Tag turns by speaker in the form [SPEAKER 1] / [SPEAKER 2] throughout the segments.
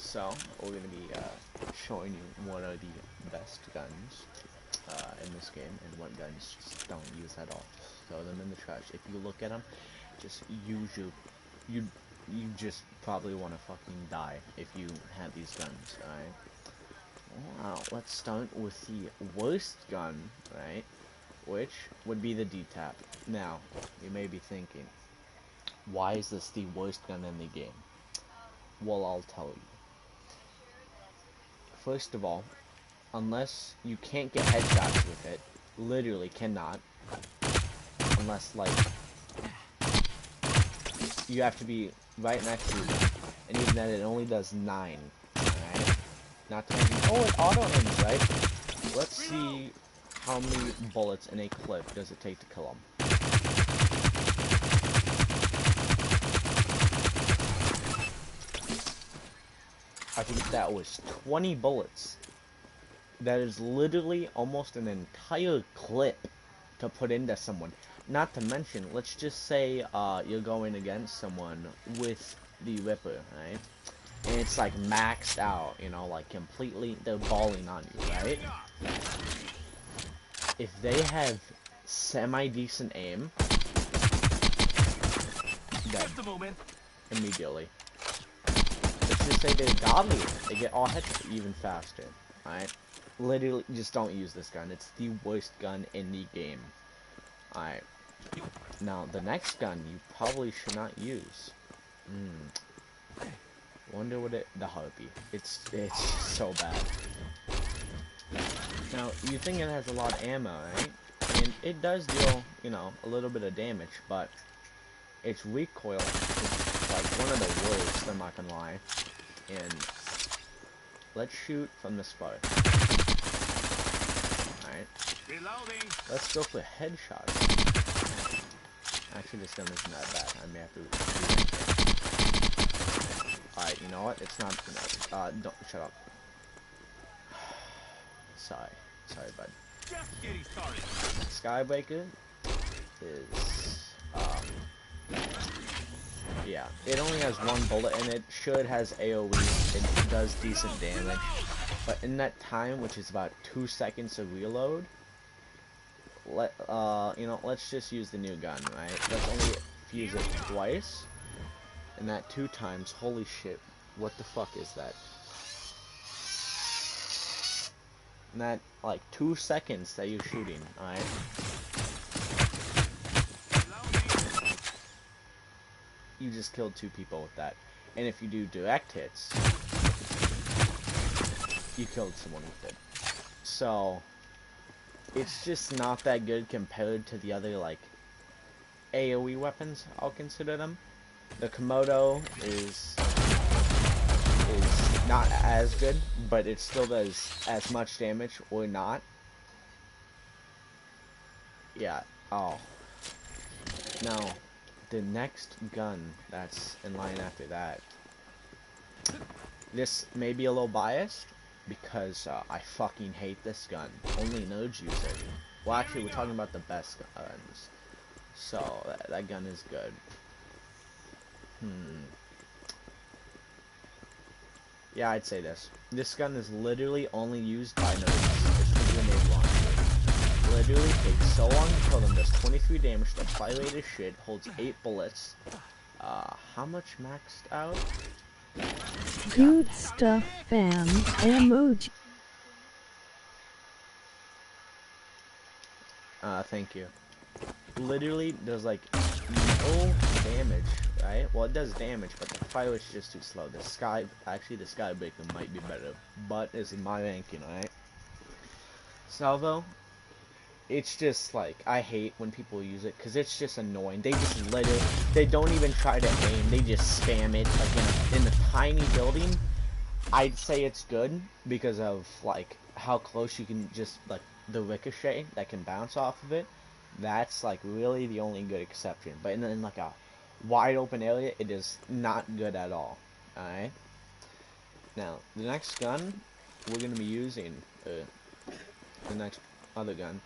[SPEAKER 1] So we're gonna be showing you what are the best guns in this game and what guns just don't use at all. Just throw them in the trash. If you look at them, just use you just probably want to fucking die if you have these guns. Alright. Wow. Let's start with the worst gun, right? Which would be the D-Tap. Now, you may be thinking, why is this the worst gun in the game? Well, I'll tell you. First of all, unless you can't get headshots with it, literally cannot, unless, like, you have to be right next to them, and even then it only does 9, alright? Not to mention, oh, it auto-aims, right? Let's see how many bullets in a clip does it take to kill them. I think that was 20 bullets. That is literally almost an entire clip to put into someone. Not to mention, let's just say you're going against someone with the Ripper, right? And it's like maxed out, you know, like completely, they're balling on you, right? If they have semi-decent aim, dead immediately. Let's just say they're godly, they get all headshots even faster, alright? Literally, just don't use this gun. It's the worst gun in the game. Alright. Now, the next gun you probably should not use. Wonder what the Harpy. It's so bad. Now, you think it has a lot of ammo, right? And it does deal, you know, a little bit of damage, but its recoil is like one of the worst, I'm not gonna lie. And let's shoot from the spark. Alright. Let's go for headshots. Actually, this gun isn't that bad. I may have to. Alright, you know what? It's not. Don't shut up. Sorry, bud.
[SPEAKER 2] Just getting started.
[SPEAKER 1] Skybreaker is yeah. It only has 1 bullet in it. Sure, it has AOE. It does decent damage, but in that time, which is about 2 seconds to reload, you know, let's just use the new gun, right? Let's only fuse it twice, and that 2 times. Holy shit! What the fuck is that? And that, like, 2 seconds that you're shooting, alright? You just killed 2 people with that. And if you do direct hits, you killed someone with it. So, it's just not that good compared to the other, like, AoE weapons, I'll consider them. The Komodo is not as good, but it still does as much damage, or not. Yeah, oh. Now, the next gun that's in line after that, this may be a little biased, because I fucking hate this gun. Only nerds use it. Well, actually, we're talking about the best guns. So, that gun is good. Yeah, I'd say this. This gun is literally only used by nerds. It's the grenade launcher. Literally takes so long to kill them. Does 23 damage. The fire rate is shit. Holds 8 bullets. How much maxed out?
[SPEAKER 3] Good stuff, fam. Emoji.
[SPEAKER 1] Thank you. Literally does like no damage, right? Well, it does damage, but the fire is just too slow. The Skybreaker might be better, but it's in my ranking, right? Salvo, it's just like, I hate when people use it, because it's just annoying. They just literally, they don't even try to aim, they just spam it, like in a tiny building. I'd say it's good, because of, like, how close you can just, like, the ricochet that can bounce off of it. That's, like, really the only good exception. But in like, a wide open area, it is not good at all. Alright? Now, the next gun we're going to be using, the next other gun,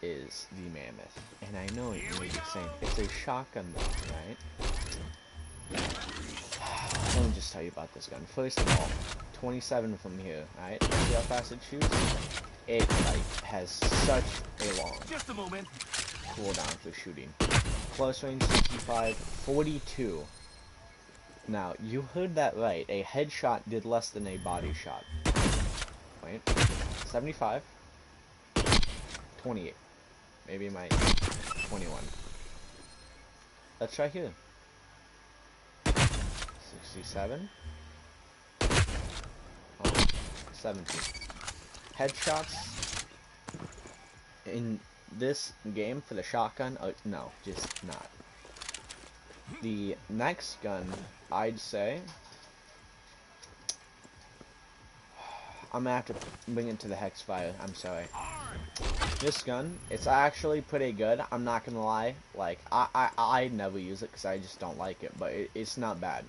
[SPEAKER 1] is the Mammoth. And I know you may be saying, it's a shotgun though, right? let me just tell you about this gun. First of all, 27 from here, alright? See how fast it shoots? It, like, has such a long cooldown for shooting. Close range, 65, 42. Now, you heard that right. A headshot did less than a body shot. Wait. 75. 28. Maybe my 21. Let's try here. 67. Oh, 17. Headshots in this game for the shotgun, no, just not. The next gun, I'd say, I'm gonna have to bring it to the Hexfire, I'm sorry. This gun, it's actually pretty good, I'm not gonna lie. Like, I never use it because I just don't like it, but it's not bad.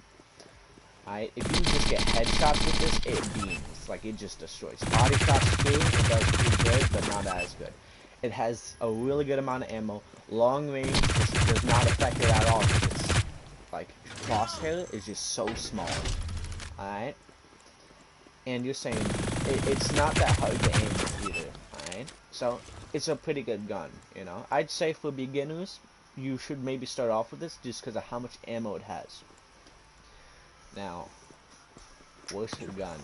[SPEAKER 1] If you just get headshots with this, it beams. Like, it just destroys. Body shots too, it does pretty good, but not as good. It has a really good amount of ammo. Long range does not affect it at all. It's, like, crosshair is just so small. Alright? And you're saying, it's not that hard to aim with either. Alright? So, it's a pretty good gun, you know? I'd say for beginners, you should maybe start off with this just because of how much ammo it has. Now, worst gun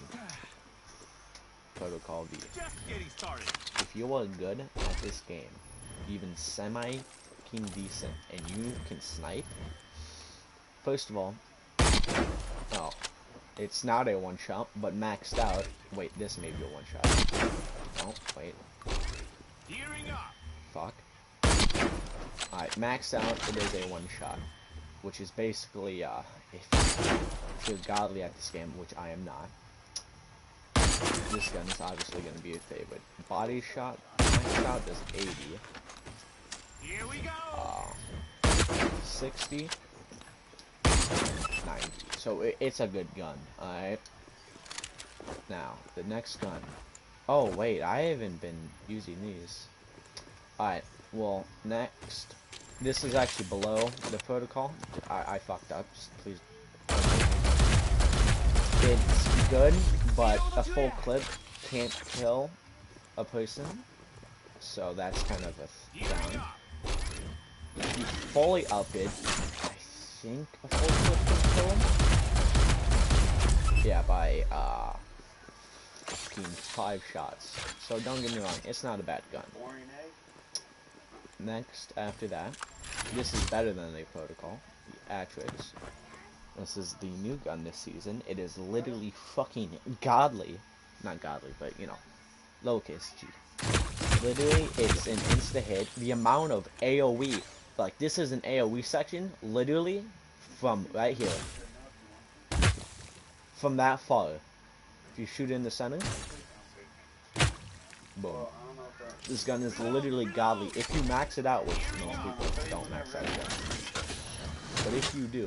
[SPEAKER 1] protocol V. If you are good at this game, even semi-king decent, and you can snipe, first of all, oh, it's not a one-shot, but maxed out. Wait, this may be a one-shot. Oh, wait. Fuck. Alright, maxed out, it is a one-shot, which is basically, if you're godly at this game, which I am not, this gun is obviously going to be a favorite. Body shot, max shot does 80. Here we go. 60, 90. So it's a good gun. Alright. Now, the next gun. Oh, wait, I haven't been using these. Alright, well, next. This is actually below the protocol. I fucked up. Just please. It's good, but a full clip can't kill a person. So that's kind of a down. If you fully up it, I think a full clip can kill him. Yeah, by 5 shots. So don't get me wrong, it's not a bad gun. Next, after that, this is better than the protocol, the Atrix. This is the new gun this season. It is literally fucking godly. Not godly, but, you know, lowercase g. Literally, it's an insta-hit. The amount of AoE, like, this is an AoE section, literally, from right here. From that far. If you shoot in the center, boom. This gun is literally godly. If you max it out, which most people don't max out guns. But if you do,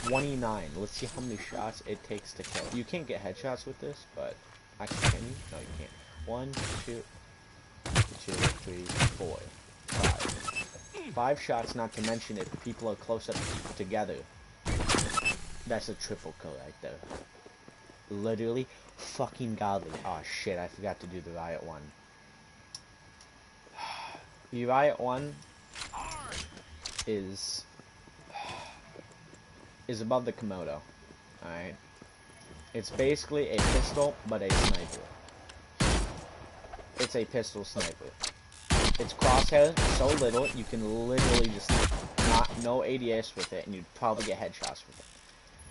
[SPEAKER 1] 29. Let's see how many shots it takes to kill. You can't get headshots with this, but actually, can you? No, you can't. 1, 2, 2, 3, 4, 5. 5 shots, not to mention if people are close up together. That's a triple kill right there. Literally fucking godly. Oh shit, I forgot to do the Riot one. The Riot one is above the Komodo. Alright. It's basically a pistol, but a sniper. It's a pistol sniper. Its crosshair so little, you can literally just no ADS with it, and you'd probably get headshots with it.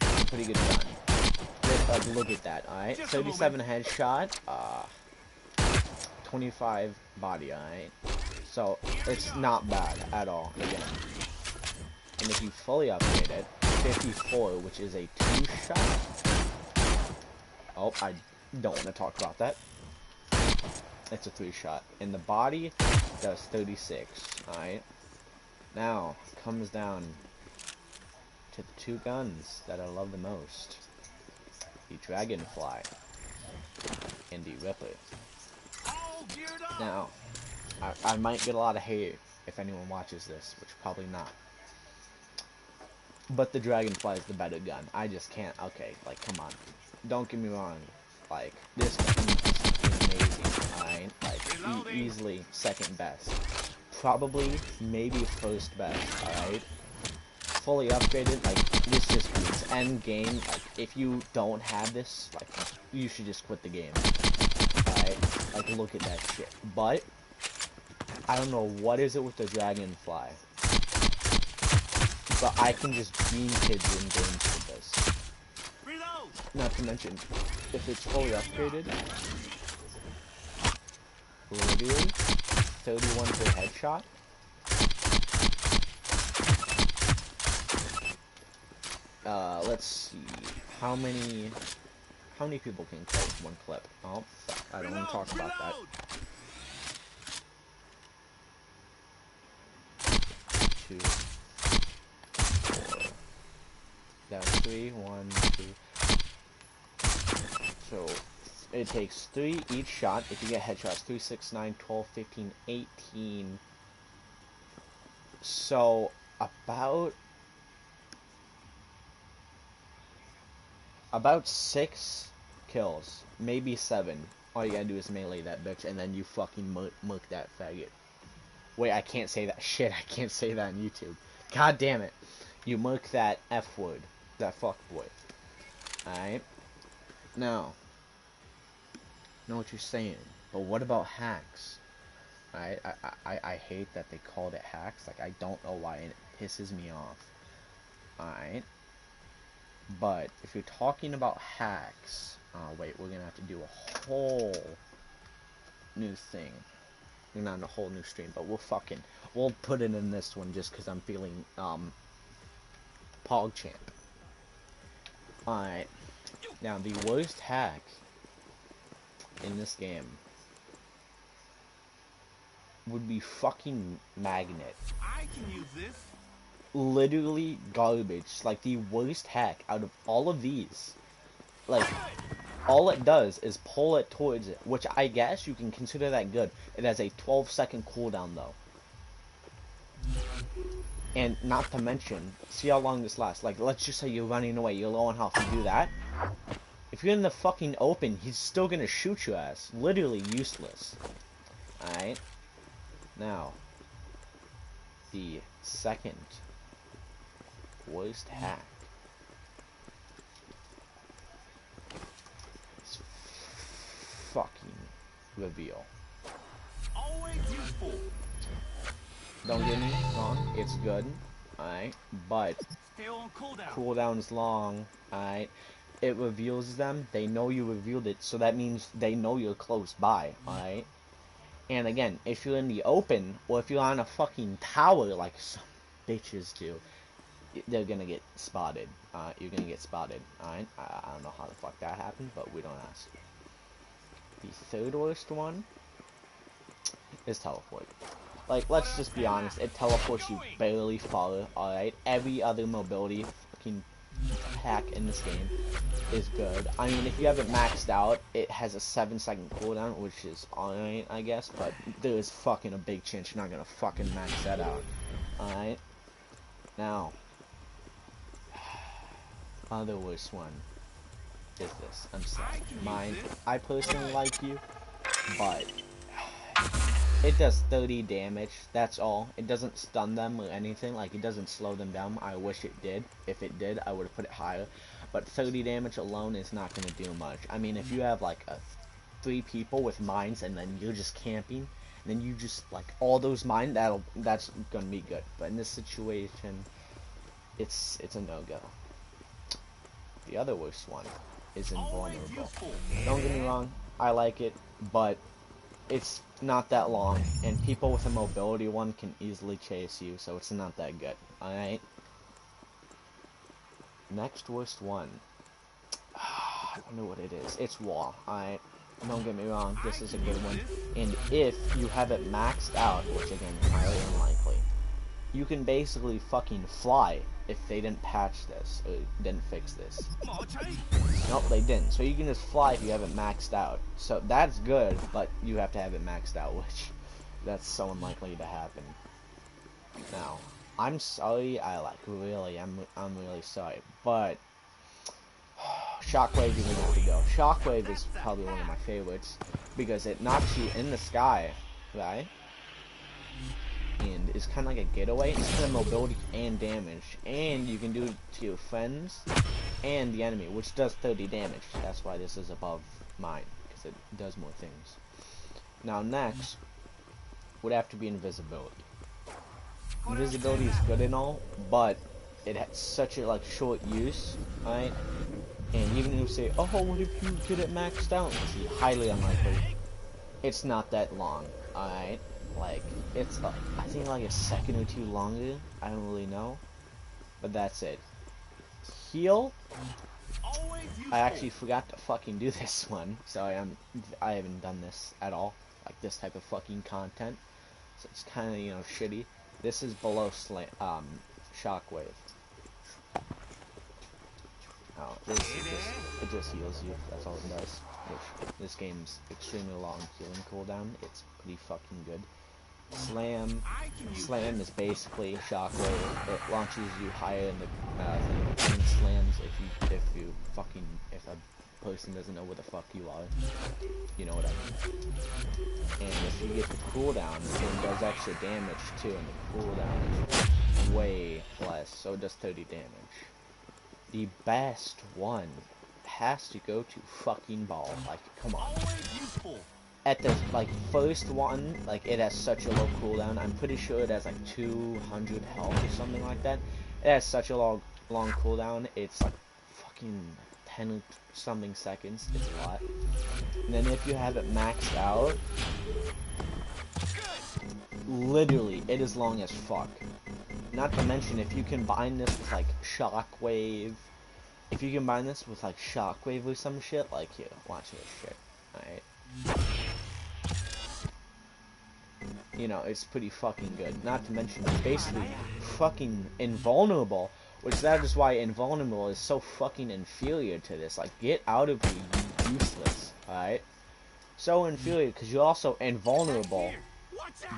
[SPEAKER 1] It's a pretty good gun. Look at that, alright? 37 headshot, 25 body, alright? So, it's not bad at all, again. And if you fully upgrade it, 54, which is a 2-shot. Oh, I don't want to talk about that. It's a 3-shot. And the body does 36, alright? Now, comes down to the 2 guns that I love the most. The Dragonfly and the Ripper. Now, I might get a lot of hate if anyone watches this, which probably not. But the Dragonfly is the better gun. I just can't. Okay, like, come on. Don't get me wrong. Like, this gun is amazing, alright? Like, easily second best. Probably, maybe first best, alright? Fully upgraded, like, this just beats end game. Like, if you don't have this, like, you should just quit the game. Alright? Like, look at that shit. But, I don't know what is it with the Dragonfly. But I can just beam kids in games with this. Not to mention, if it's fully upgraded, literally, 31 per headshot. Let's see, how many people can close one clip? Oh, fuck, I don't want to talk about that. 2, 4, that's 3, 1, 2. So, it takes 3 each shot. If you get headshots, 3, 6, 9, 12, 15, 18. So, about 6 kills, maybe 7. All you gotta do is melee that bitch, and then you fucking murk that faggot. Wait, I can't say that shit. I can't say that on YouTube. God damn it. You murk that F word. That fuck boy. Alright? Now, know what you're saying, but what about hacks? Alright? I hate that they called it hacks. Like, I don't know why, and it pisses me off. Alright? But, if you're talking about hacks... wait, we're gonna have to do a whole new thing. Not a whole new stream, but we'll put it in this one just because I'm feeling, PogChamp. Alright. Now, the worst hack in this game would be fucking Magnet.
[SPEAKER 2] I can use this.
[SPEAKER 1] Literally garbage. Like, the worst hack out of all of these. Like, all it does is pull it towards it, which I guess you can consider that good. It has a 12-second cooldown, though. And not to mention, see how long this lasts. Like, let's just say you're running away, you're low on health, you do that. If you're in the fucking open, he's still gonna shoot your ass. Literally useless. Alright? Now, the second worst hack. It's fucking reveal.
[SPEAKER 2] Always useful.
[SPEAKER 1] Don't get me wrong, it's good. Alright? But
[SPEAKER 2] Stay on cooldown.
[SPEAKER 1] cooldown's long. Alright? It reveals them. They know you revealed it, so that means they know you're close by. Alright? And again, if you're in the open, or if you're on a fucking tower like some bitches do, they're gonna get spotted. You're gonna get spotted. Alright? I don't know how the fuck that happened, but we don't ask. The third worst one is teleport. Like, let's just be honest, it teleports you barely far, alright? Every other mobility fucking hack in this game is good. I mean, if you have it maxed out, it has a 7-second cooldown, which is alright, I guess, but there is fucking a big chance you're not gonna fucking max that out. Alright? Now, other worst one is this. I'm sorry. Mine, I personally like you, but it does 30 damage, that's all. It doesn't stun them or anything, like it doesn't slow them down. I wish it did. If it did, I would have put it higher. But 30 damage alone is not going to do much. I mean, if you have like 3 people with mines and then you're just camping, and then you just like all those mines, that's going to be good. But in this situation, it's a no-go. The other worst one is invulnerable. Don't get me wrong, I like it, but it's not that long, and people with a mobility one can easily chase you, so it's not that good. Alright? Next worst one. I don't know what it is. It's wall. Alright? Don't get me wrong, this is a good one. And if you have it maxed out, which again, highly unlikely, you can basically fucking fly if they didn't patch this, or didn't fix this. Nope, they didn't. So you can just fly if you have it maxed out. So that's good, but you have to have it maxed out, which that's so unlikely to happen. Now, I'm sorry, I'm really sorry, but Shockwave is gonna have to go. Shockwave is probably one of my favorites because it knocks you in the sky, right? And it's kind of like a getaway. It's kind of mobility and damage, and you can do it to your friends and the enemy, which does 30 damage. That's why this is above mine, because it does more things. Now next would have to be invisibility. Invisibility is good and all, but it has such a short use, right? And even if you say, oh, what if you get it maxed out? It's highly unlikely. It's not that long, alright? Like, it's, I think a second or two longer. I don't really know. But that's it. Heal? I actually forgot to fucking do this one. So I haven't done this at all. Like, this type of fucking content. So it's kind of, shitty. This is below Shockwave. Oh, it just heals you. That's all it does. Which, this game's extremely long healing cooldown. It's pretty fucking good. Slam is basically Shockwave. It launches you higher in the thing. And slams if a person doesn't know where the fuck you are. You know what I mean. And if you get the cooldown, it does extra damage too, and the cooldown is way less, so it does 30 damage. The best one has to go to fucking Ball. Like, come on. At the first one, it has such a low cooldown. I'm pretty sure it has 200 health or something like that. It has such a long cooldown. It's fucking 10 or something seconds. It's a lot. And then if you have it maxed out, literally, it is long as fuck. Not to mention, if you combine this with Shockwave, if you combine this with Shockwave or some shit, here, watch this shit, alright? You know, it's pretty fucking good. Not to mention, it's basically fucking invulnerable, which that is why invulnerable is so fucking inferior to this. Get out of here, you useless, alright? So inferior, because you're also invulnerable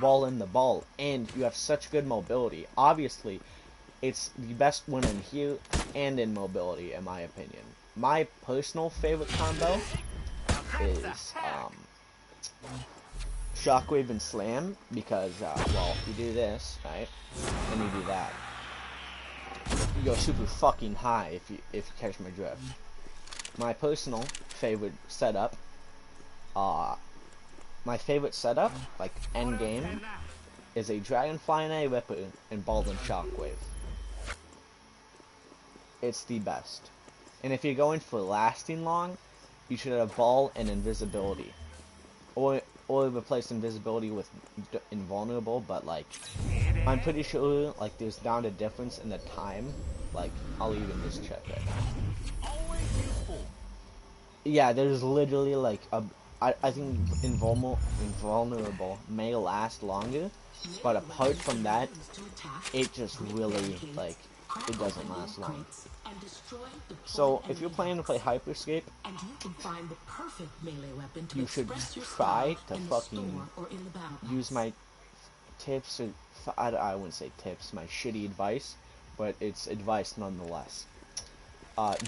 [SPEAKER 1] while in the ball, and you have such good mobility. Obviously, it's the best one in here and in mobility, in my opinion. My personal favorite combo is Shockwave and Slam, because well, you do this, right, and you do that. You go super fucking high if you catch my drift. My personal favorite setup, end game, is a Dragonfly and a Ripper and Ball and Shockwave. It's the best. And if you're going for lasting long, you should have Ball and Invisibility. Or replace Invisibility with Invulnerable, but I'm pretty sure there's not a difference in the time. I'll even just check right now. Yeah, there's literally I think Invulnerable may last longer, but apart from that, it just really it doesn't last long. So if you're planning to play Hyperscape, you should try to fucking use my tips, or I wouldn't say tips, my shitty advice, but it's advice nonetheless.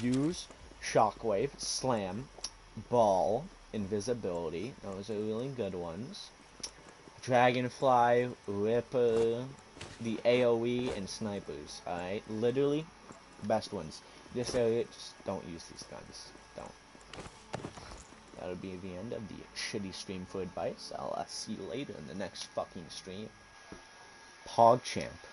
[SPEAKER 1] Use Shockwave, Slam, Ball, Invisibility, those are really good ones. Dragonfly, Ripper, the AoE, and Snipers, alright? Literally, best ones. This area, just don't use these guns. Don't. That'll be the end of the shitty stream for advice. I'll see you later in the next fucking stream. PogChamp.